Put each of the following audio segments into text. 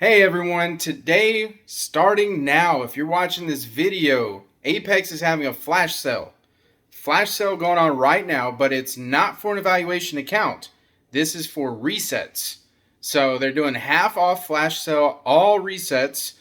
Hey everyone, today, starting now, if you're watching this video, Apex is having a flash sale. Flash sale going on right now, but it's not for an evaluation account. This is for resets. So they're doing half off flash sale, all resets,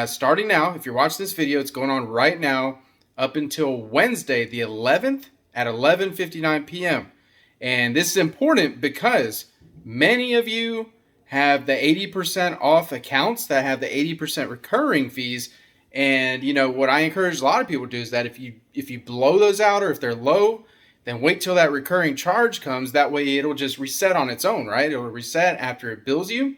starting now. If you're watching this video, it's going on right now up until Wednesday, the 11th at 11:59 p.m. And this is important because many of you have the 80% off accounts that have the 80% recurring fees. And what I encourage a lot of people to do is that if you blow those out, or if they're low, then wait till that recurring charge comes. That way it'll just reset on its own, right? It'll reset after it bills you.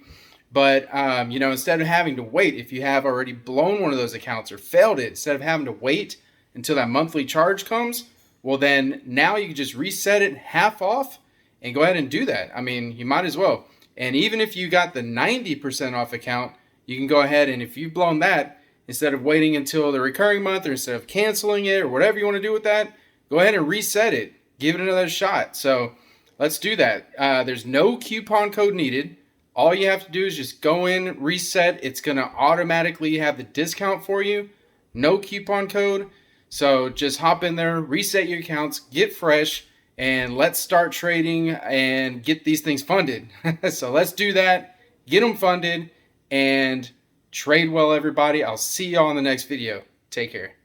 But instead of having to wait, if you have already blown one of those accounts or failed it, instead of having to wait until that monthly charge comes, well, then now you can just reset it half off and go ahead and do that. I mean, you might as well. And even if you got the 90% off account, you can go ahead and if you've blown that, instead of waiting until the recurring month or instead of canceling it or whatever you want to do with that, go ahead and reset it. Give it another shot. So let's do that. There's no coupon code needed. All you have to do is just go in, reset. It's going to automatically have the discount for you. No coupon code. So just hop in there, reset your accounts, get fresh, and let's start trading and get these things funded. So let's do that, get them funded, and trade well, everybody. I'll see y'all in the next video. Take care.